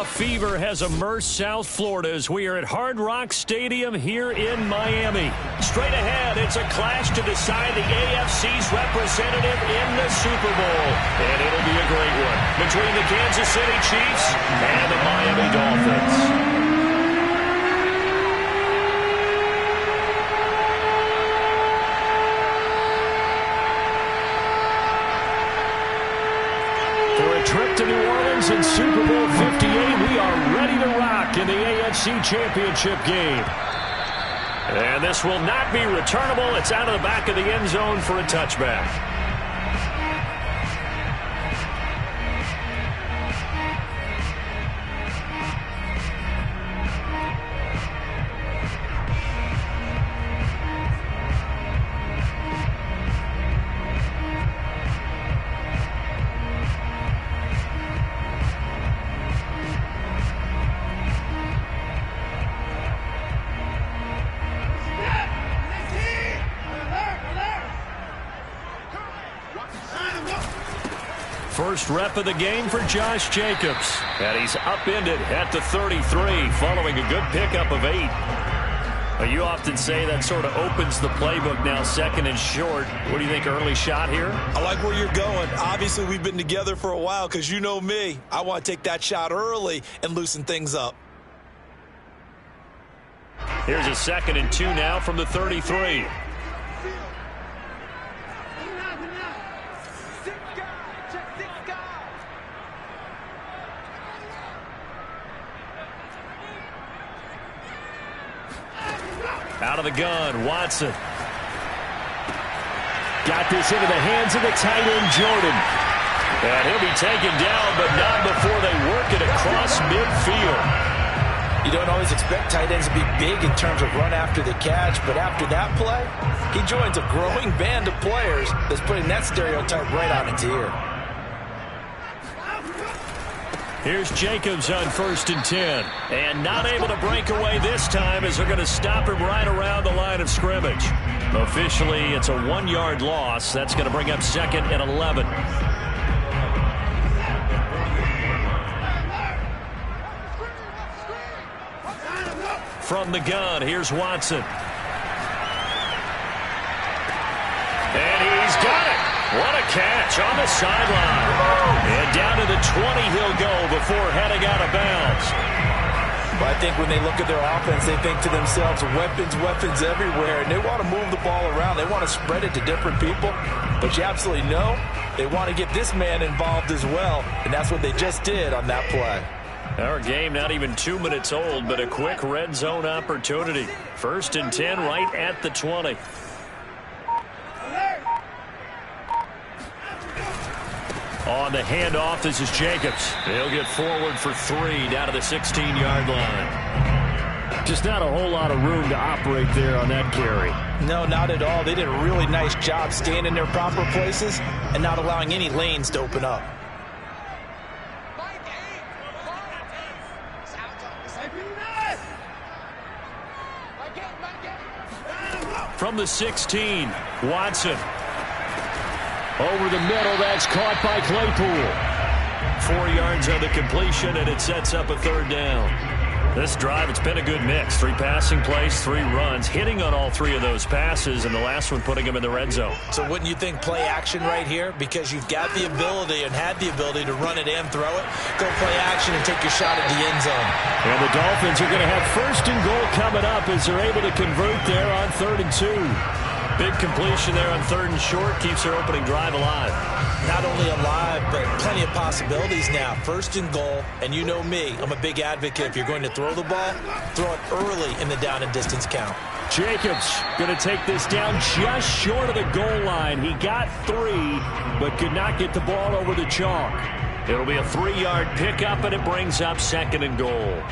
fever has immersed South Florida as we are at Hard Rock Stadium here in Miami. Straight ahead, it's a clash to decide the AFC's representative in the Super Bowl. And it'll be a great one between the Kansas City Chiefs and the Miami Dolphins. Trip to New Orleans in Super Bowl 58. We are ready to rock in the AFC Championship game. And this will not be returnable. It's out of the back of the end zone for a touchback. First rep of the game for Josh Jacobs. And he's upended at the 33 following a good pickup of 8. Well, you often say that sort of opens the playbook now, second and short. What do you think, early shot here? I like where you're going. Obviously, we've been together for a while because you know me. I want to take that shot early and loosen things up. Here's a 2nd and 2 now from the 33. Out of the gun, Watson. Got this into the hands of the tight end, Jordan. And he'll be taken down, but not before they work it across midfield. You don't always expect tight ends to be big in terms of run after the catch, but after that play, he joins a growing band of players that's putting that stereotype right on its ear. Here's Jacobs on 1st and 10. And not able to break away this time as they're going to stop him right around the line of scrimmage. Officially, it's a 1-yard loss. That's going to bring up 2nd and 11. From the gun, here's Watson. And he's got it. What a catch on the sideline. And down to the 20 he'll go before heading out of bounds. But I think when they look at their offense, they think to themselves, weapons, weapons everywhere. And they want to move the ball around. They want to spread it to different people. But you absolutely know they want to get this man involved as well. And that's what they just did on that play. Our game not even 2 minutes old, but a quick red zone opportunity. 1st and 10 right at the 20. On the handoff, this is Jacobs. He'll get forward for 3 down to the 16-yard line. Just not a whole lot of room to operate there on that carry. No, not at all. They did a really nice job staying in their proper places and not allowing any lanes to open up. From the 16, Watson. Over the middle, that's caught by Claypool. 4 yards on the completion, and it sets up a 3rd down. This drive, it's been a good mix. 3 passing plays, 3 runs, hitting on all 3 of those passes, and the last one putting them in the red zone. So wouldn't you think play action right here? Because you've got the ability and had the ability to run it and throw it. Go play action and take your shot at the end zone. And the Dolphins are going to have 1st and goal coming up as they're able to convert there on 3rd and 2. Big completion there on 3rd and short. Keeps their opening drive alive. Not only alive, but plenty of possibilities now. 1st and goal, and you know me. I'm a big advocate. If you're going to throw the ball, throw it early in the down and distance count. Jacobs going to take this down just short of the goal line. He got 3, but could not get the ball over the chalk. It'll be a 3-yard pickup, and it brings up 2nd and goal.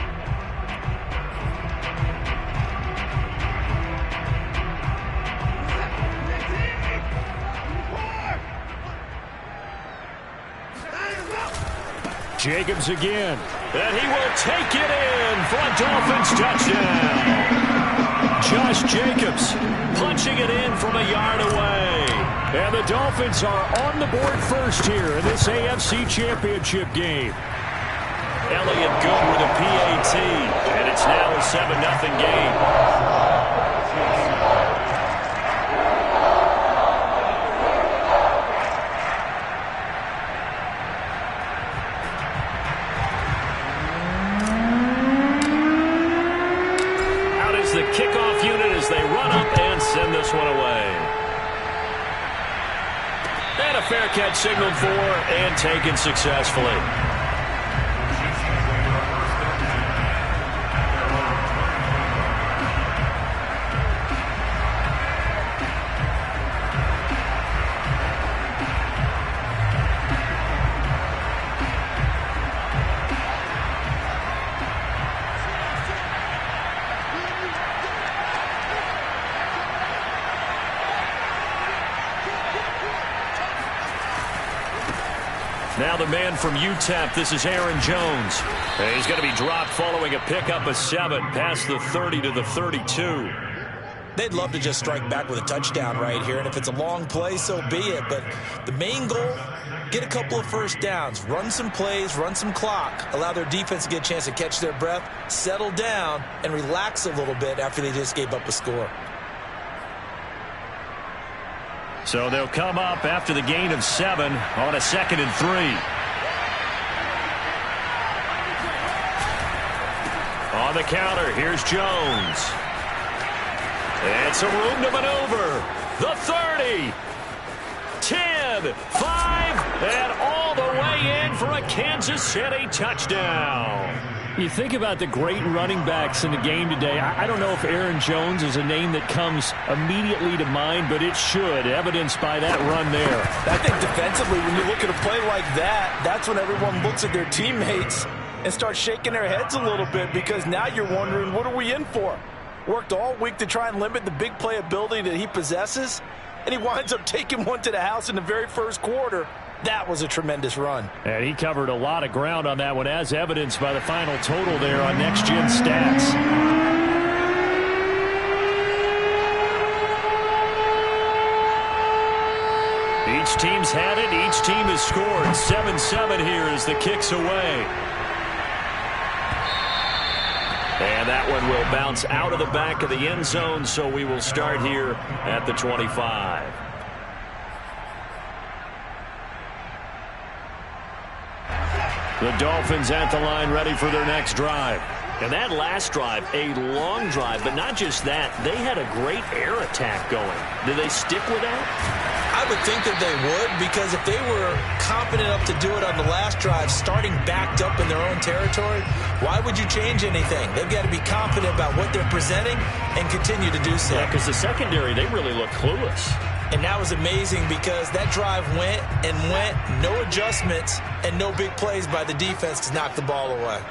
Jacobs again, and he will take it in for a Dolphins touchdown. Josh Jacobs punching it in from a yard away. And the Dolphins are on the board first here in this AFC Championship game. Elliott good with a PAT, and it's now a 7-0 game. The kickoff unit as they run up and send this one away. And a fair catch signaled for and taken successfully. Now the man from UTEP, this is Aaron Jones. And he's going to be dropped following a pickup of 7 past the 30 to the 32. They'd love to just strike back with a touchdown right here, and if it's a long play, so be it. But the main goal, get a couple of first downs, run some plays, run some clock, allow their defense to get a chance to catch their breath, settle down, and relax a little bit after they just gave up a score. So they'll come up after the gain of 7 on a 2nd and 3. On the counter, here's Jones. It's a room to maneuver. The 30, 10, 5, and all the way in for a Kansas City touchdown. You think about the great running backs in the game today. I don't know if Aaron Jones is a name that comes immediately to mind, but it should, evidenced by that run there. I think defensively, when you look at a play like that, that's when everyone looks at their teammates and starts shaking their heads a little bit, because now you're wondering, what are we in for? Worked all week to try and limit the big play ability that he possesses, and he winds up taking one to the house in the very first quarter. That was a tremendous run. And he covered a lot of ground on that one, as evidenced by the final total there on Next Gen Stats. Each team's had it. Each team has scored. 7-7 here as the kick's away. And that one will bounce out of the back of the end zone, so we will start here at the 25. The Dolphins at the line, ready for their next drive. And that last drive, a long drive, but not just that. They had a great air attack going. Did they stick with that? I would think that they would, because if they were confident enough to do it on the last drive, starting backed up in their own territory, why would you change anything? They've got to be confident about what they're presenting and continue to do so. Yeah, because the secondary, they really look clueless. And that was amazing, because that drive went and went, no adjustments, and no big plays by the defense to knock the ball away.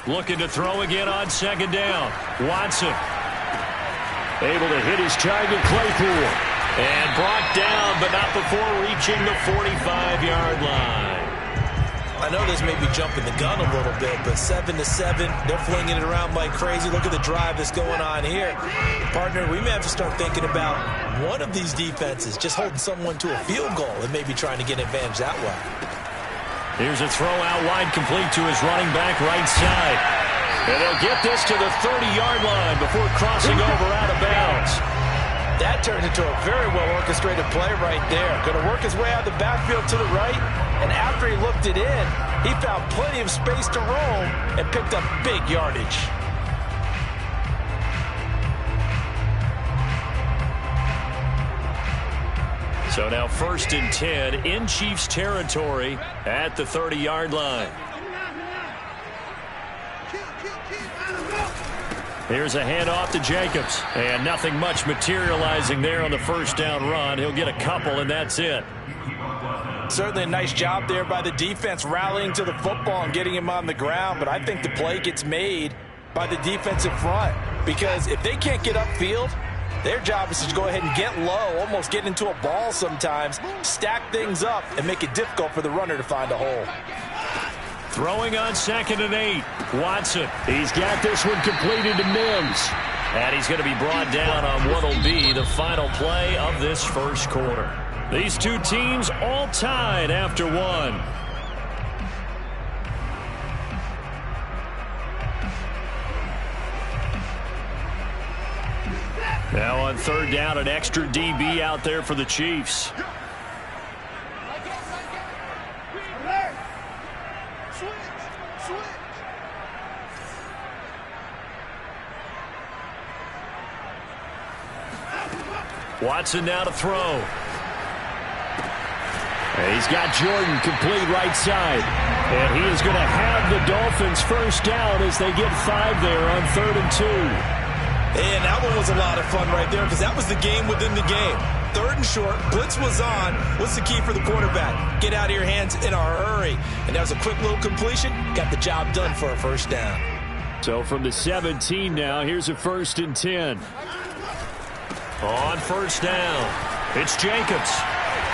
Looking to throw again on 2nd down. Watson able to hit his target, Claypool. And brought down, but not before reaching the 45-yard line. I know this may be jumping the gun a little bit, but 7-7, they're flinging it around like crazy. Look at the drive that's going on here. Partner, we may have to start thinking about one of these defenses just holding someone to a field goal and maybe trying to get an advantage that way. Here's a throw out wide, complete to his running back right side. And they'll get this to the 30-yard line before crossing over out of bounds. That turned into a very well-orchestrated play right there. Going to work his way out of the backfield to the right, and after he looked it in, he found plenty of space to roam and picked up big yardage. So now 1st and 10 in Chiefs territory at the 30-yard line. Here's a handoff to Jacobs. And nothing much materializing there on the first down run. He'll get a couple, and that's it. Certainly a nice job there by the defense, rallying to the football and getting him on the ground. But I think the play gets made by the defensive front, because if they can't get upfield, their job is to go ahead and get low, almost get into a ball sometimes, stack things up, and make it difficult for the runner to find a hole. Throwing on 2nd and 8. Watson. He's got this one completed to Mims. And he's going to be brought down on what will be the final play of this first quarter. These two teams all tied after one. Now on third down, an extra DB out there for the Chiefs. Watson now to throw. He's got Jordan complete right side. And he is going to have the Dolphins first down as they get 5 there on 3rd and 2. And that one was a lot of fun right there because that was the game within the game. 3rd and short, blitz was on. What's the key for the quarterback? Get out of your hands in a hurry. And that was a quick little completion. Got the job done for a first down. So from the 17 now, here's a 1st and 10. On first down, it's Jacobs.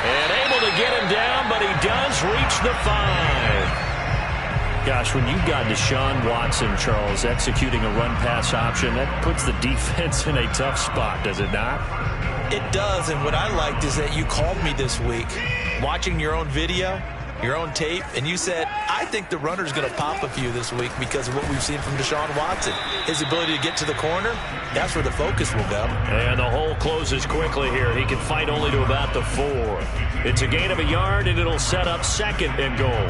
And able to get him down, but he does reach the 5. Gosh, when you've got Deshaun Watson, Charles, executing a run-pass option, that puts the defense in a tough spot, does it not? It does, and what I liked is that you called me this week, watching your own video, your own tape, and you said, I think the runner's going to pop a few this week because of what we've seen from Deshaun Watson. His ability to get to the corner, that's where the focus will go. And the hole closes quickly here. He can fight only to about the 4. It's a gain of a yard, and it'll set up 2nd and goal.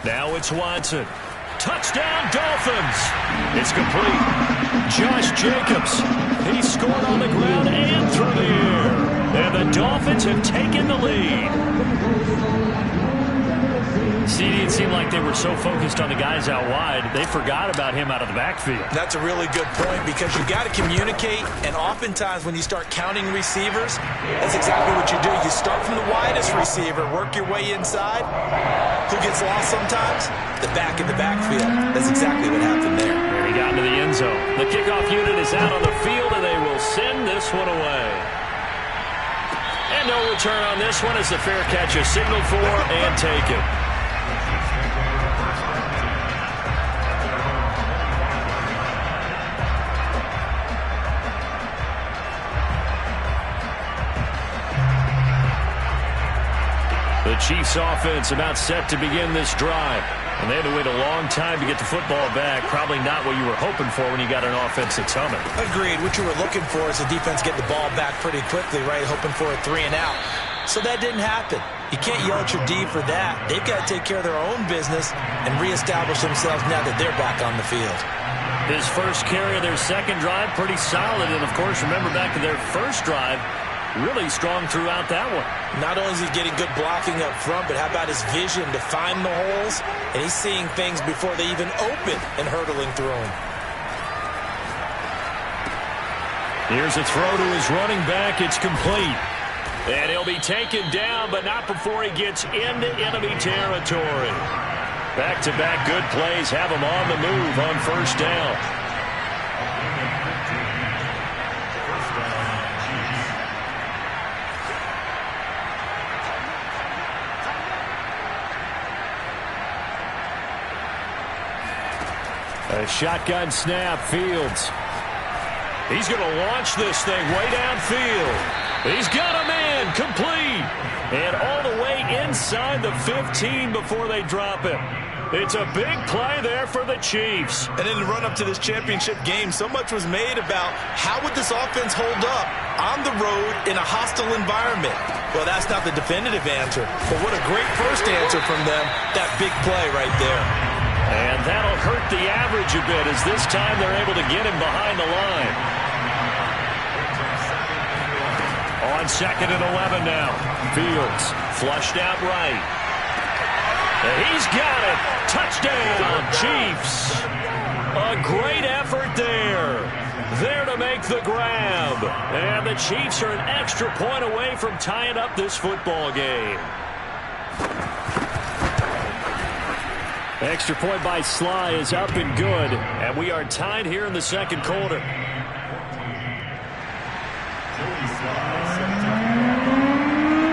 Now it's Watson. Touchdown, Dolphins. It's complete. Josh Jacobs. He scored on the ground and through the air. And the Dolphins have taken the lead. See, it seemed like they were so focused on the guys out wide, they forgot about him out of the backfield. That's a really good point because you got to communicate, and oftentimes when you start counting receivers, that's exactly what you do. You start from the widest receiver, work your way inside. Who gets lost sometimes? The back in the backfield. That's exactly what happened there. He got into the end zone. The kickoff unit is out on the field, and they will send this one away. And no return on this one as the fair catch is signaled for and taken. The Chiefs offense about set to begin this drive. And they had to wait a long time to get the football back. Probably not what you were hoping for when you got an offense that's humming. Agreed. What you were looking for is the defense get the ball back pretty quickly, right? Hoping for a 3 and out. So that didn't happen. You can't yell at your D for that. They've got to take care of their own business and reestablish themselves now that they're back on the field. His first carry of their second drive, pretty solid. And, of course, remember back to their first drive, really strong throughout that one. Not only is he getting good blocking up front, but how about his vision to find the holes? And he's seeing things before they even open and hurdling through them. Here's a throw to his running back. It's complete. And he'll be taken down, but not before he gets into enemy territory. Back-to-back good plays have him on the move on first down. A shotgun snap, Fields. He's going to launch this thing way downfield. He's got a man, complete. And all the way inside the 15 before they drop it. It's a big play there for the Chiefs. And in the run-up to this championship game, so much was made about how would this offense hold up on the road in a hostile environment. Well, that's not the definitive answer, but what a great first answer from them, that big play right there. And that'll hurt the average a bit as this time they're able to get him behind the line. On 2nd and 11 now. Fields flushed out right. And he's got it. Touchdown, Chiefs. A great effort there. There to make the grab. And the Chiefs are an extra point away from tying up this football game. Extra point by Sly is up and good. And we are tied here in the second quarter.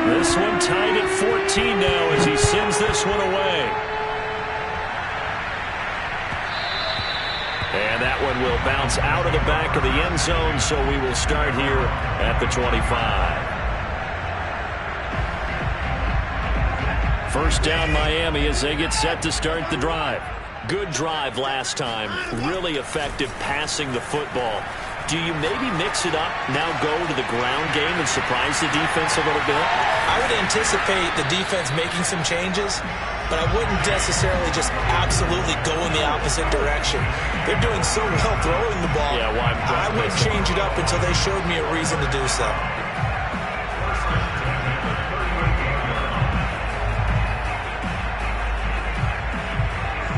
This one tied at 14 now as he sends this one away. one will bounce out of the back of the end zone, so we will start here at the 25. First down Miami as they get set to start the drive. Good drive last time. Really effective passing the football. Do you maybe mix it up, now go to the ground game and surprise the defense a little bit? I would anticipate the defense making some changes, but I wouldn't necessarily just absolutely go in the opposite direction. They're doing so well throwing the ball. Yeah, well, I wouldn't change it up until they showed me a reason to do so.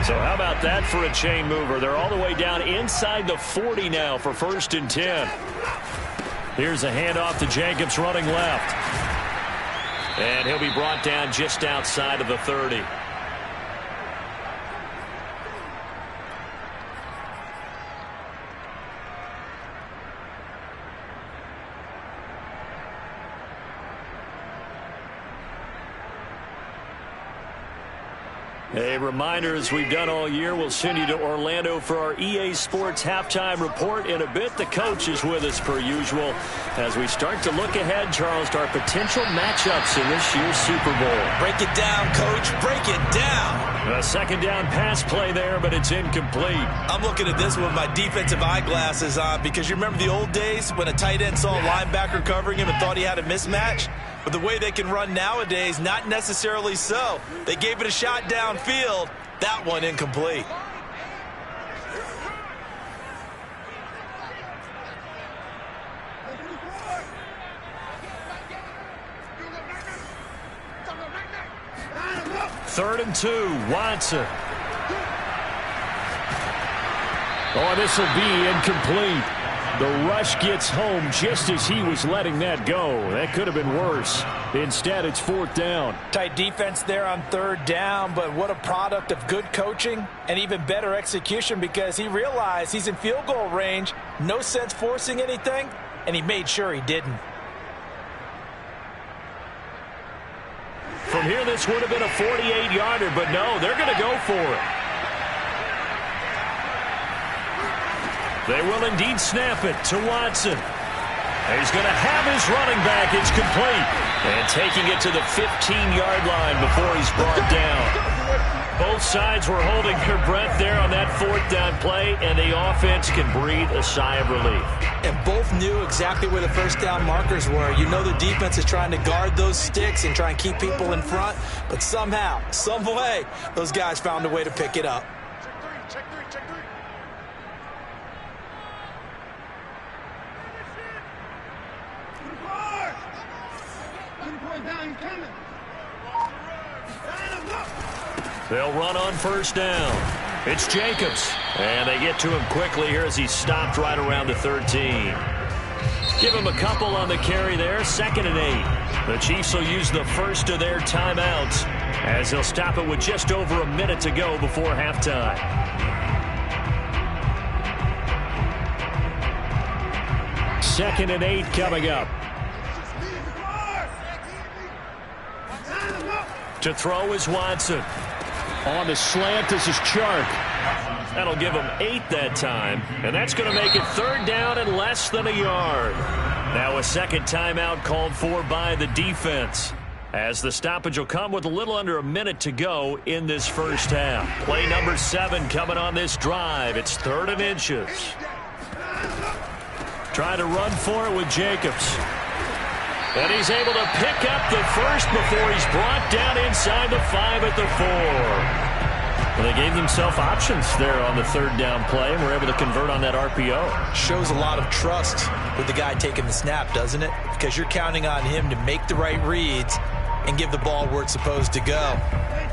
So how about that for a chain mover? They're all the way down inside the 40 now for 1st and 10. Here's a handoff to Jacobs running left. And he'll be brought down just outside of the 30. A reminder, as we've done all year, we'll send you to Orlando for our EA Sports halftime report. In a bit, the coach is with us per usual as we start to look ahead, Charles, to our potential matchups in this year's Super Bowl. Break it down, Coach. Break it down. A second down pass play there, but it's incomplete. I'm looking at this with my defensive eyeglasses on because you remember the old days when a tight end saw a linebacker covering him and thought he had a mismatch? But the way they can run nowadays, not necessarily so. They gave it a shot downfield. That one incomplete. Third and 2, Watson. Oh, this will be incomplete. The rush gets home just as he was letting that go. That could have been worse. Instead, it's 4th down. Tight defense there on 3rd down, but what a product of good coaching and even better execution because he realized he's in field goal range. No sense forcing anything, and he made sure he didn't. From here, this would have been a 48-yarder, but no, they're going to go for it. They will indeed snap it to Watson. He's going to have his running back. It's complete. And taking it to the 15-yard line before he's brought down. Both sides were holding their breath there on that 4th down play, and the offense can breathe a sigh of relief. And both knew exactly where the first down markers were. You know the defense is trying to guard those sticks and try and keep people in front, but somehow, some way, those guys found a way to pick it up. Check three. They'll run on 1st down. It's Jacobs. And they get to him quickly here as he stopped right around the 13. Give him a couple on the carry there. 2nd and 8. The Chiefs will use the first of their timeouts as they'll stop it with just over a minute to go before halftime. Second and 8 coming up. To throw is Watson. On the slant, this is Chark. That'll give him 8 that time, and that's going to make it 3rd down and less than a yard. Now a second timeout called for by the defense, as the stoppage will come with a little under a minute to go in this first half. Play number 7 coming on this drive. It's 3rd and inches. Trying to run for it with Jacobs. And he's able to pick up the first before he's brought down inside the 5 at the 4. Well, they gave themselves options there on the 3rd down play and were able to convert on that RPO. Shows a lot of trust with the guy taking the snap, doesn't it? Because you're counting on him to make the right reads and give the ball where it's supposed to go.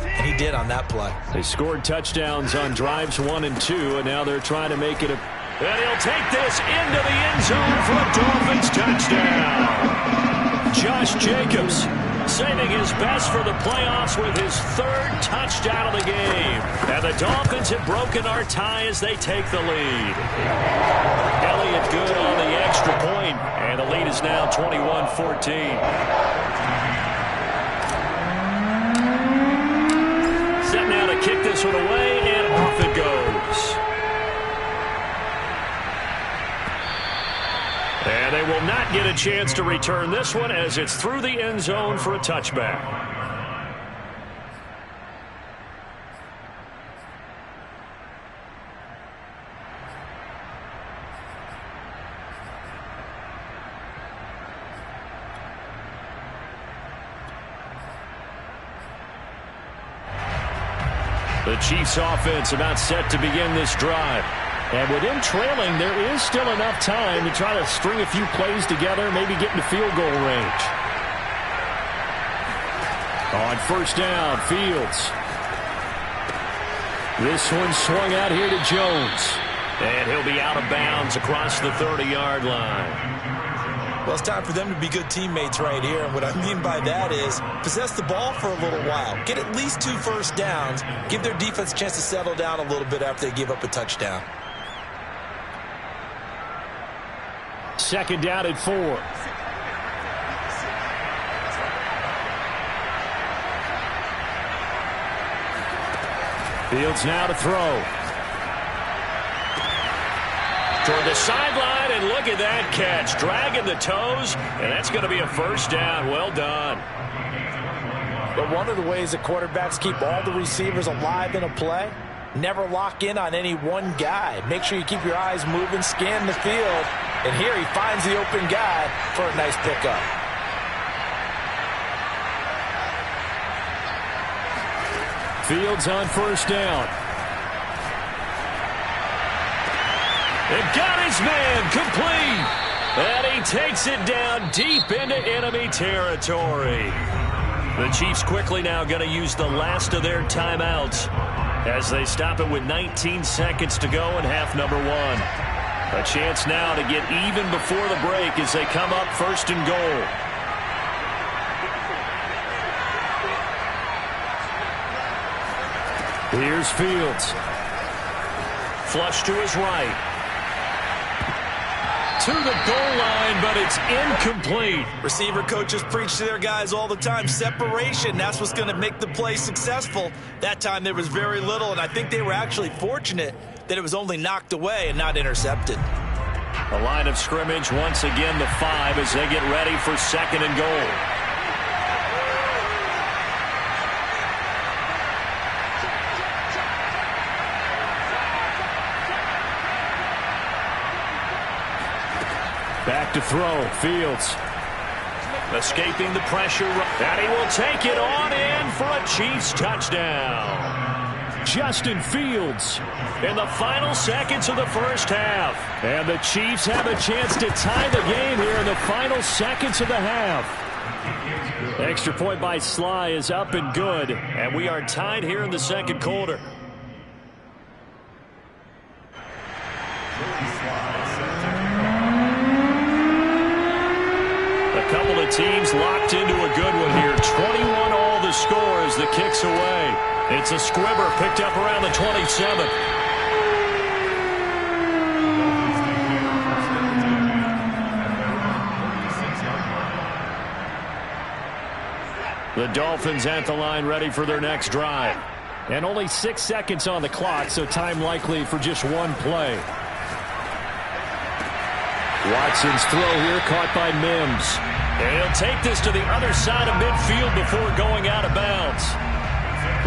And he did on that play. They scored touchdowns on drives 1 and 2, and now they're trying to make it a... And he'll take this into the end zone for a Dolphins touchdown. Josh Jacobs saving his best for the playoffs with his 3rd touchdown of the game. And the Dolphins have broken our tie as they take the lead. Elliott good on the extra point, and the lead is now 21-14. Set now to kick this one away, and off it goes. And they will not get a chance to return this one as it's through the end zone for a touchback. The Chiefs offense about set to begin this drive. And with them trailing, there is still enough time to try to string a few plays together, maybe get into field goal range. On first down, Fields. This one swung out here to Jones. And he'll be out of bounds across the 30-yard line. Well, it's time for them to be good teammates right here. And what I mean by that is possess the ball for a little while. Get at least 2 first downs. Give their defense a chance to settle down a little bit after they give up a touchdown. Second down at 4. Fields now to throw. Toward the sideline, and look at that catch. Dragging the toes, and that's going to be a first down. Well done. But one of the ways that quarterbacks keep all the receivers alive in a play, never lock in on any one guy. Make sure you keep your eyes moving, scan the field, and here he finds the open guy for a nice pickup. Fields on first down. And got his man complete. And he takes it down deep into enemy territory. The Chiefs quickly now going to use the last of their timeouts as they stop it with 19 seconds to go in half number 1. A chance now to get even before the break as they come up first and goal. Here's Fields. Flush to his right. To the goal line, but it's incomplete. Receiver coaches preach to their guys all the time. Separation, that's what's going to make the play successful. That time there was very little, and I think they were actually fortunate that it was only knocked away and not intercepted. A line of scrimmage, once again the 5 as they get ready for second and goal. Back to throw, Fields. Escaping the pressure, and he will take it on in for a Chiefs touchdown. Justin Fields. In the final seconds of the first half. And the Chiefs have a chance to tie the game here in the final seconds of the half. Extra point by Sly is up and good. And we are tied here in the second quarter. A couple of teams locked into a good one here. 21 all the score as the kick's away. It's a squibber picked up around the 27. The Dolphins at the line ready for their next drive. And only 6 seconds on the clock, so time likely for just one play. Watson's throw here caught by Mims. And he'll take this to the other side of midfield before going out of bounds.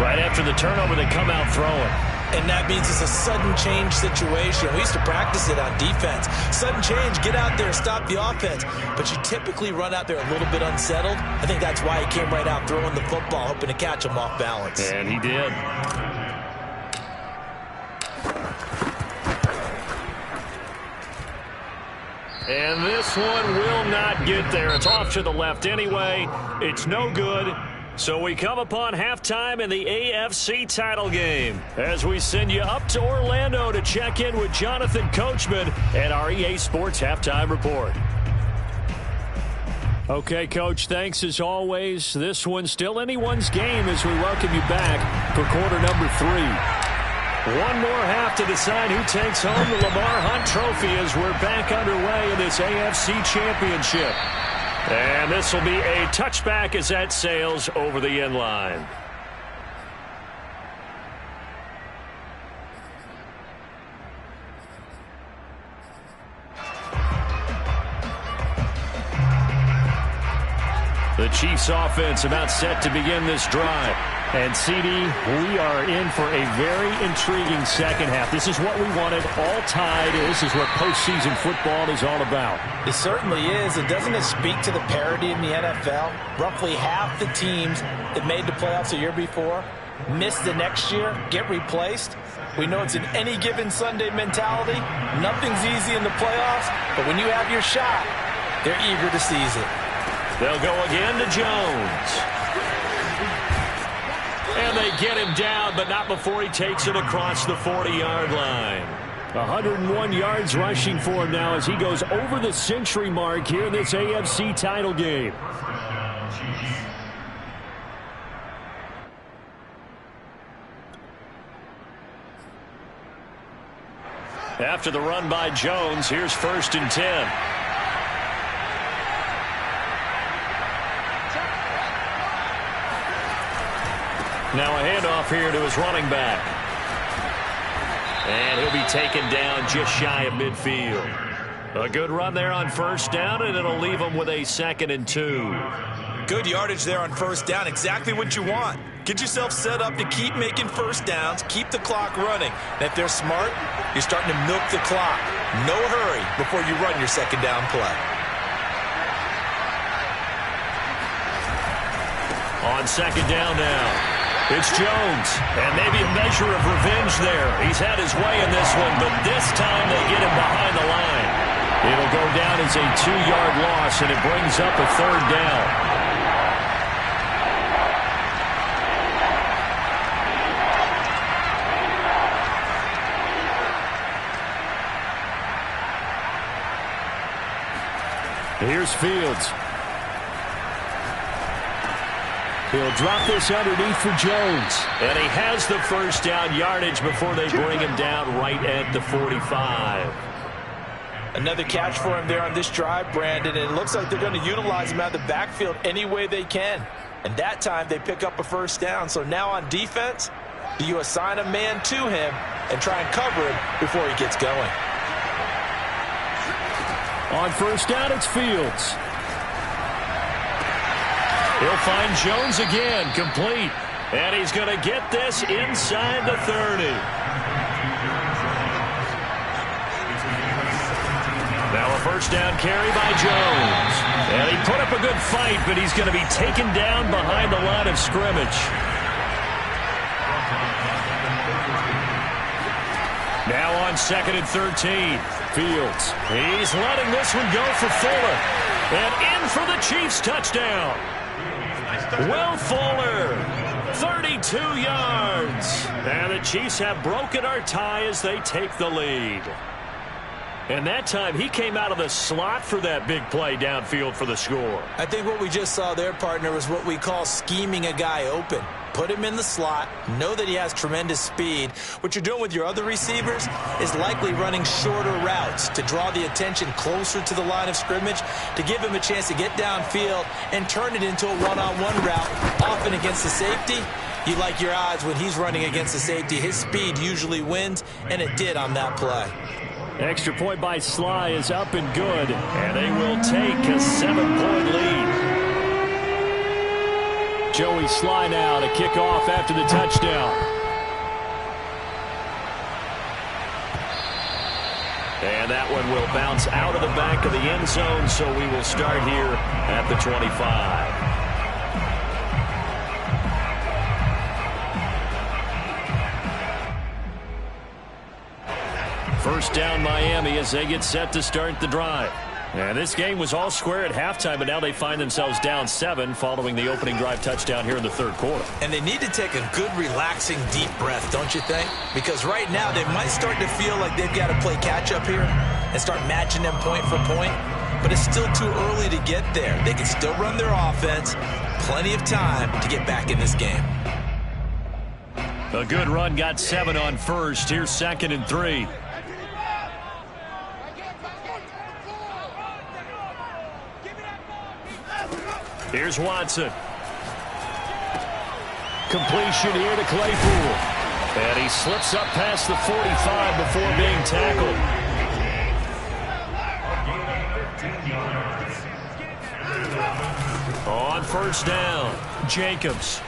Right after the turnover, they come out throwing. And that means it's a sudden change situation. We used to practice it on defense. Sudden change, get out there, stop the offense. But you typically run out there a little bit unsettled. I think that's why he came right out throwing the football, hoping to catch him off balance. And he did. And this one will not get there. It's off to the left anyway. It's no good. So we come upon halftime in the AFC title game as we send you up to Orlando to check in with Jonathan Coachman and our EA Sports Halftime Report. Okay, Coach, thanks as always. This one's still anyone's game as we welcome you back for quarter number 3. One more half to decide who takes home the Lamar Hunt Trophy as we're back underway in this AFC Championship. And this will be a touchback as that sails over the end line. The Chiefs offense about set to begin this drive. And CD, we are in for a very intriguing second half. This is what we wanted. All tied. This is what postseason football is all about. It certainly is. And doesn't it speak to the parity in the NFL? Roughly half the teams that made the playoffs the year before miss the next year, get replaced. We know it's an any given Sunday mentality. Nothing's easy in the playoffs, but when you have your shot, they're eager to seize it. They'll go again to Jones. And they get him down, but not before he takes it across the 40-yard line. 101 yards rushing for him now as he goes over the century mark here in this AFC title game. After the run by Jones, here's 1st and 10. Now a handoff here to his running back. And he'll be taken down just shy of midfield. A good run there on 1st down, and it'll leave him with a 2nd and 2. Good yardage there on 1st down. Exactly what you want. Get yourself set up to keep making 1st downs, keep the clock running. And if they're smart, you're starting to milk the clock. No hurry before you run your 2nd down play. On 2nd down now. It's Jones, and maybe a measure of revenge there. He's had his way in this one, but this time they get him behind the line. It'll go down as a 2-yard loss, and it brings up a 3rd down. Here's Fields. He'll drop this underneath for Jones. And he has the 1st down yardage before they bring him down right at the 45. Another catch for him there on this drive, Brandon. And it looks like they're going to utilize him out of the backfield any way they can. And that time they pick up a 1st down. So now on defense, do you assign a man to him and try and cover him before he gets going? On 1st down, it's Fields. He'll find Jones again, complete. And he's going to get this inside the 30. Now a 1st down carry by Jones. And he put up a good fight, but he's going to be taken down behind the line of scrimmage. Now on 2nd and 13. Fields. He's letting this one go for Fuller. And in for the Chiefs touchdown. Will Fuller, 32 yards. And the Chiefs have broken our tie as they take the lead. And that time he came out of the slot for that big play downfield for the score. I think what we just saw there, partner, was what we call scheming a guy open. Put him in the slot, know that he has tremendous speed. What you're doing with your other receivers is likely running shorter routes to draw the attention closer to the line of scrimmage, to give him a chance to get downfield and turn it into a one-on-one route, often against the safety. You like your odds when he's running against the safety. His speed usually wins, and it did on that play. Extra point by Sly is up and good, and they will take a 7-point lead. Joey Sly now to kick off after the touchdown. And that one will bounce out of the back of the end zone, so we will start here at the 25. First down Miami as they get set to start the drive. And this game was all square at halftime, but now they find themselves down 7 following the opening drive touchdown here in the 3rd quarter. And they need to take a good, relaxing, deep breath, don't you think? Because right now they might start to feel like they've got to play catch-up here and start matching them point for point. But it's still too early to get there. They can still run their offense. Plenty of time to get back in this game. A good run got 7 on 1st. Here's 2nd and 3. Here's Watson. Completion here to Claypool. And he slips up past the 45 before being tackled. On first down, Jacobs.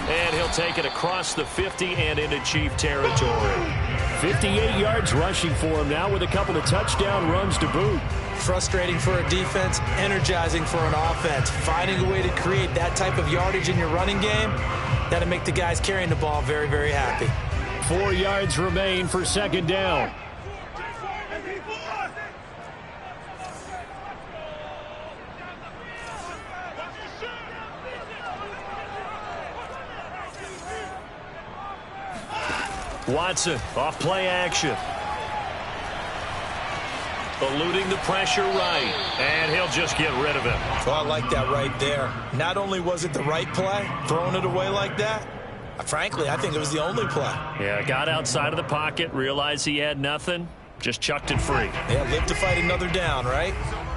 And he'll take it across the 50 and into Chief territory. 58 yards rushing for him now with a couple of touchdown runs to boot. Frustrating for a defense, energizing for an offense. Finding a way to create that type of yardage in your running game, that'll make the guys carrying the ball very, very happy. 4 yards remain for second down. Watson off play action. Eluding the pressure right. And he'll just get rid of it. Oh, I like that right there. Not only was it the right play, throwing it away like that, frankly, I think it was the only play. Yeah, got outside of the pocket, realized he had nothing, just chucked it free. Yeah, live to fight another down, right?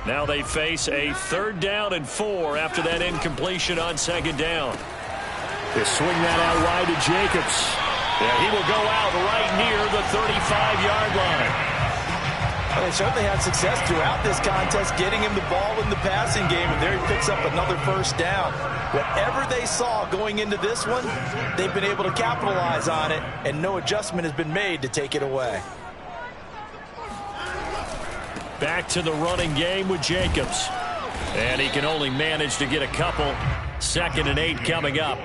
Now they face a 3rd down and 4 after that incompletion on second down. They swing that out wide to Jacobs. Yeah, he will go out right near the 35-yard line. Well, they certainly had success throughout this contest getting him the ball in the passing game, and there he picks up another first down. Whatever they saw going into this one, they've been able to capitalize on it, and no adjustment has been made to take it away. Back to the running game with Jacobs. And he can only manage to get a couple. 2nd and 8 coming up.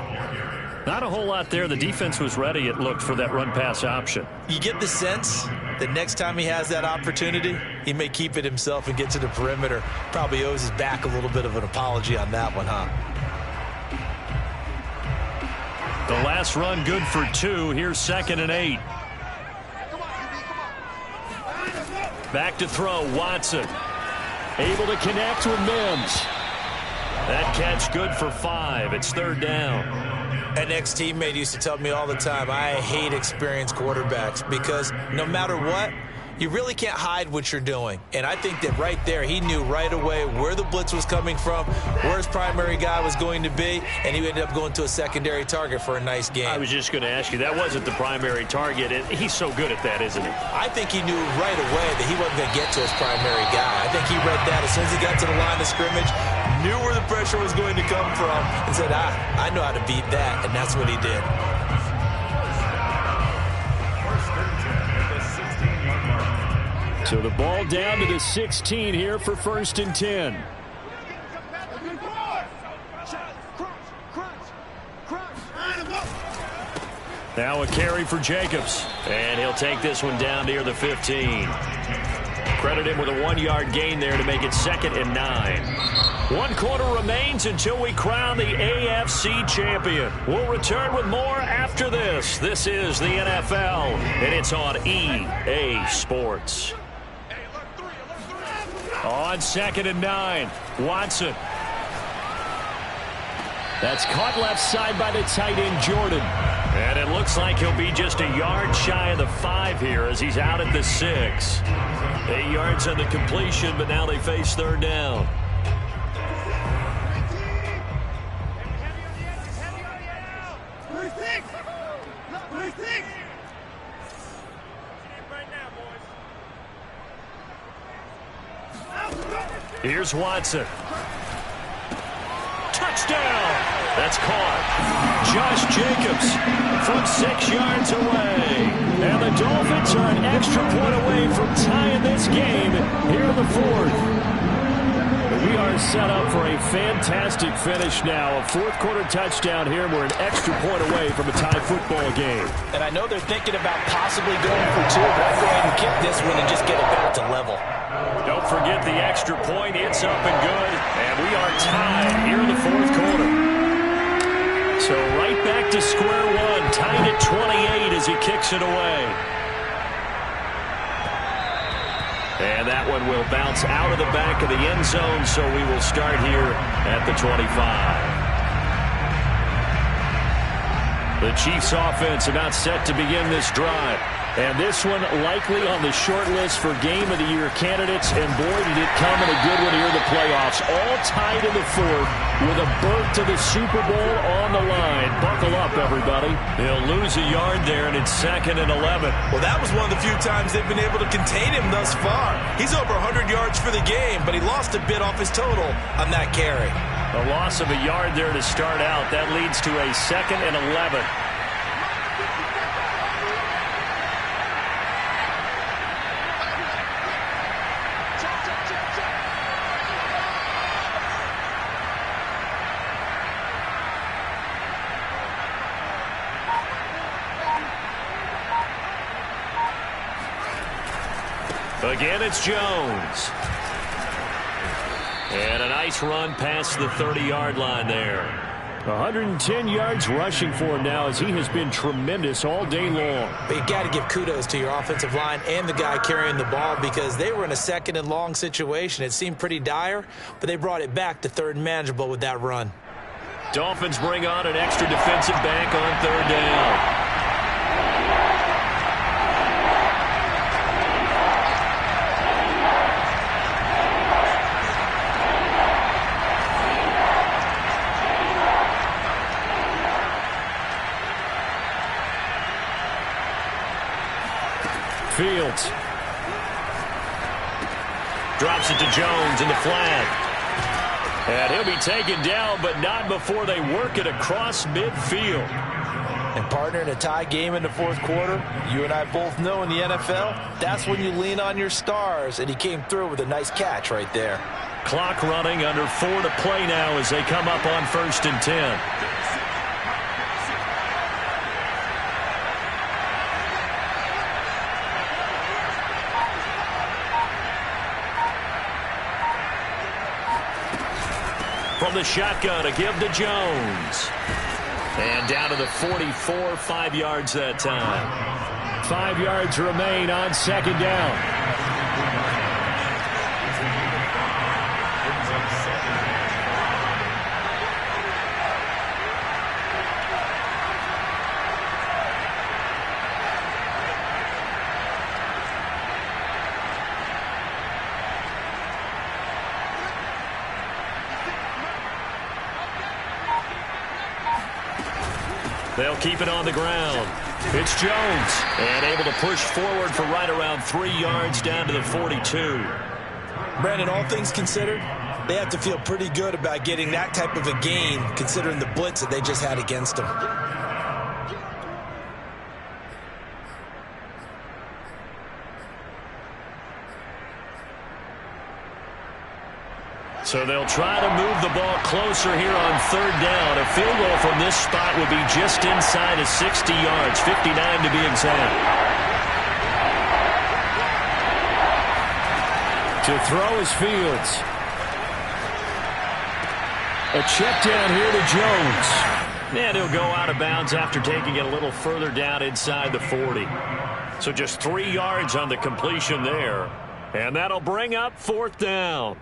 Not a whole lot there. The defense was ready, it looked, for that run-pass option. You get the sense that next time he has that opportunity, he may keep it himself and get to the perimeter. Probably owes his back a little bit of an apology on that one, huh? The last run good for 2. Here's 2nd and 8. Back to throw, Watson. Able to connect with Mims. That catch good for 5. It's 3rd down. An ex-teammate used to tell me all the time, I hate experienced quarterbacks because no matter what, you really can't hide what you're doing. And I think that right there, he knew right away where the blitz was coming from, where his primary guy was going to be, and he ended up going to a secondary target for a nice game. I was just going to ask you, that wasn't the primary target. He's so good at that, isn't he? I think he knew right away that he wasn't going to get to his primary guy. I think he read that as soon as he got to the line of scrimmage, knew where the pressure was going to come from, and said, I know how to beat that, and that's what he did. So the ball down to the 16 here for 1st and 10. Now a carry for Jacobs. And he'll take this one down near the 15. Credit him with a 1-yard gain there to make it 2nd and 9. 1 quarter remains until we crown the AFC champion. We'll return with more after this. This is the NFL, and it's on EA Sports. On 2nd and 9, Watson. That's caught left side by the tight end, Jordan. And it looks like he'll be just a yard shy of the 5 here as he's out at the 6. 8 yards on the completion, but now they face 3rd down. Here's Watson. Touchdown! That's caught. Josh Jacobs from 6 yards away. And the Dolphins are an extra point away from tying this game here in the 4th. We are set up for a fantastic finish now. A 4th quarter touchdown here. We're an extra point away from a tie football game. And I know they're thinking about possibly going for 2, but I'd go ahead and kick this one and just get it back to level. Don't forget the extra point. It's up and good. And we are tied here in the 4th quarter. So right back to square one. Tied at 28 as he kicks it away. And that one will bounce out of the back of the end zone, so we will start here at the 25. The Chiefs offense about set to begin this drive. And this one likely on the short list for Game of the Year candidates. And boy, did it come in a good one here in the playoffs. All tied in the 4th with a berth to the Super Bowl on the line. Buckle up, everybody. They'll lose a yard there, and it's 2nd and 11. Well, that was one of the few times they've been able to contain him thus far. He's over 100 yards for the game, but he lost a bit off his total on that carry. A loss of a yard there to start out. That leads to a 2nd and 11. Again, it's Jones. And a nice run past the 30-yard line there. 110 yards rushing for him now as he has been tremendous all day long. But you got to give kudos to your offensive line and the guy carrying the ball because they were in a 2nd and long situation. It seemed pretty dire, but they brought it back to 3rd and manageable with that run. Dolphins bring on an extra defensive back on 3rd down. Fields. Drops it to Jones in the flat. And he'll be taken down, but not before they work it across midfield. And partner, in a tie game in the 4th quarter, you and I both know in the NFL, that's when you lean on your stars. And he came through with a nice catch right there. Clock running, under 4 to play now as they come up on 1st and 10. From the shotgun, a give to Jones. And down to the 44, 5 yards that time. 5 yards remain on 2nd down. They'll keep it on the ground. It's Jones. And able to push forward for right around 3 yards down to the 42. Brandon, all things considered, they have to feel pretty good about getting that type of a gain considering the blitz that they just had against them. So they'll try to move the ball closer here on 3rd down. A field goal from this spot would be just inside of 60 yards, 59 to be exact. To throw is Fields. A check down here to Jones. And he'll go out of bounds after taking it a little further down inside the 40. So just 3 yards on the completion there. And that'll bring up 4th down.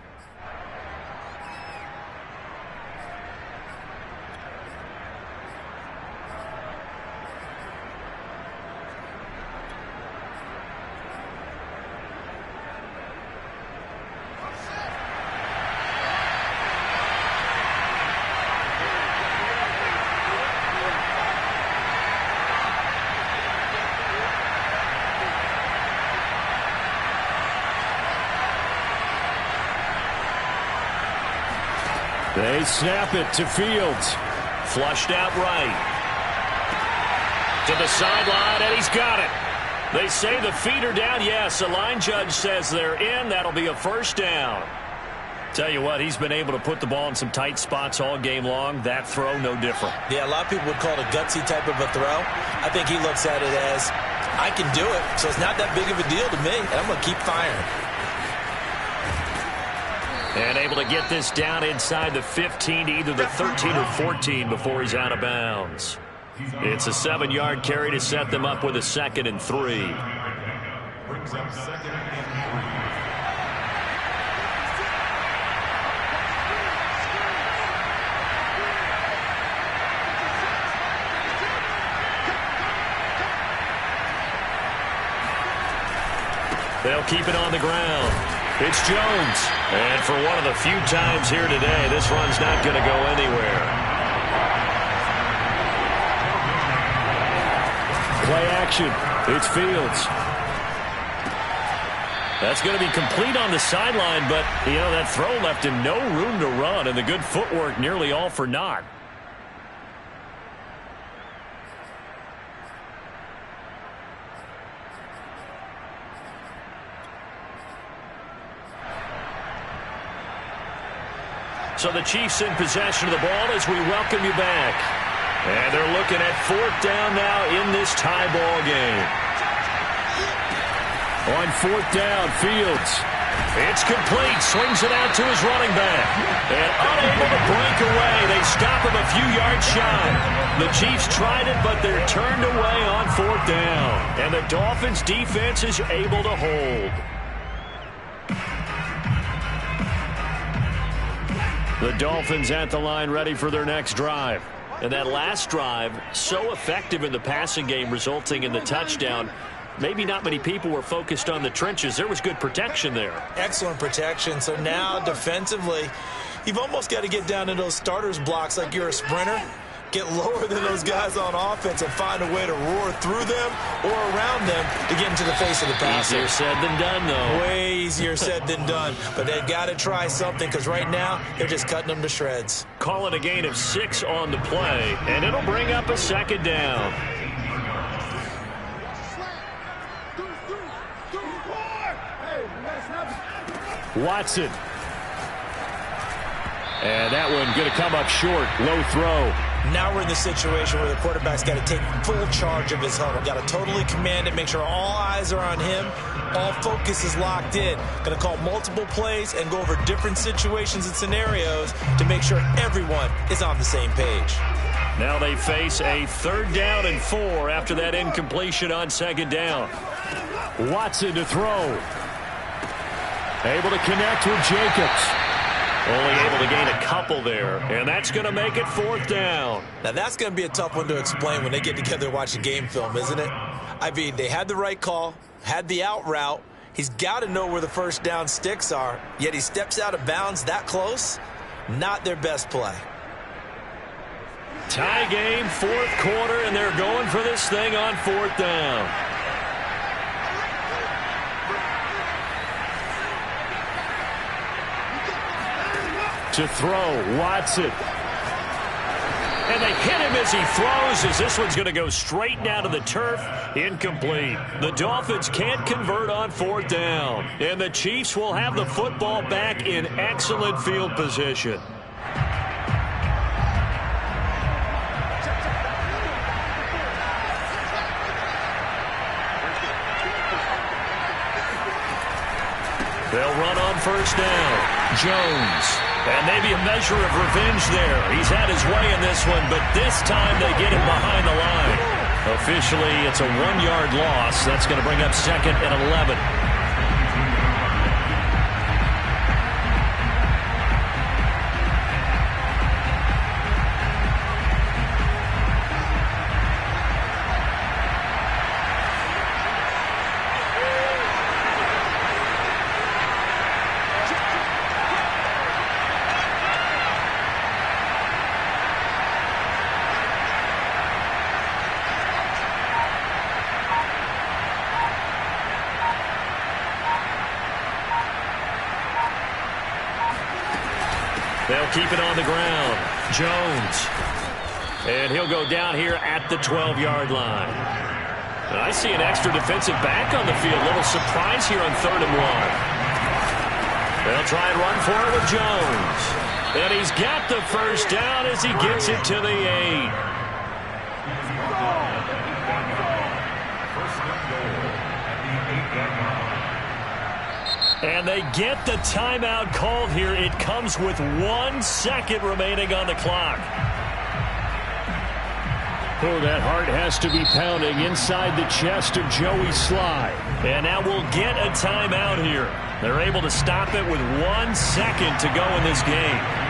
They snap it to Fields. Flushed out right. To the sideline, and he's got it. They say the feet are down. Yes, the line judge says they're in. That'll be a 1st down. Tell you what, he's been able to put the ball in some tight spots all game long. That throw, no different. Yeah, a lot of people would call it a gutsy type of a throw. I think he looks at it as, I can do it, so it's not that big of a deal to me, and I'm going to keep firing. And able to get this down inside the 15 to either the 13 or 14 before he's out of bounds. It's a 7-yard carry to set them up with a 2nd and 3. They'll keep it on the ground. It's Jones. And for one of the few times here today, this run's not going to go anywhere. Play action. It's Fields. That's going to be complete on the sideline, but, you know, that throw left him no room to run, and the good footwork nearly all for naught. So the Chiefs in possession of the ball as we welcome you back. And they're looking at 4th down now in this tie ball game. On 4th down, Fields. It's complete. Swings it out to his running back. And unable to break away. They stop him a few yards shy. The Chiefs tried it, but they're turned away on 4th down. And the Dolphins defense is able to hold. The Dolphins at the line ready for their next drive. And that last drive, so effective in the passing game, resulting in the touchdown. Maybe not many people were focused on the trenches. There was good protection there. Excellent protection. So now defensively, you've almost got to get down to those starters blocks like you're a sprinter. Get lower than those guys on offense and find a way to roar through them or around them to get into the face of the passer. Easier said than done, though. Way easier said than done. But they've got to try something because right now they're just cutting them to shreds. Call it a gain of 6 on the play, and it'll bring up a 2nd down. Watson. And that one going to come up short. Low throw. Now we're in the situation where the quarterback's got to take full charge of his huddle. Got to totally command it, make sure all eyes are on him. All focus is locked in. Going to call multiple plays and go over different situations and scenarios to make sure everyone is on the same page. Now they face a 3rd down and 4 after that incompletion on 2nd down. Watson to throw. Able to connect with Jacobs. Only able to gain a couple there, and that's going to make it 4th down. Now, that's going to be a tough one to explain when they get together and watch a game film, isn't it? I mean, they had the right call, had the out route. He's got to know where the 1st down sticks are, yet he steps out of bounds that close. Not their best play. Tie game, 4th quarter, and they're going for this thing on 4th down. To throw, Watson. And they hit him as he throws, as this one's going to go straight down to the turf. Incomplete. The Dolphins can't convert on 4th down. And the Chiefs will have the football back in excellent field position. They'll run on 1st down. Jones. And maybe a measure of revenge there. He's had his way in this one, but this time they get him behind the line. Officially, it's a 1-yard loss. That's going to bring up 2nd and 11. They'll keep it on the ground. Jones. And he'll go down here at the 12-yard line. And I see an extra defensive back on the field. A little surprise here on 3rd and 1. They'll try and run for it with Jones. And he's got the 1st down as he gets it to the 8. And they get the timeout called here. It comes with 1 second remaining on the clock. Oh, that heart has to be pounding inside the chest of Joey Sly. And now we'll get a timeout here. They're able to stop it with 1 second to go in this game.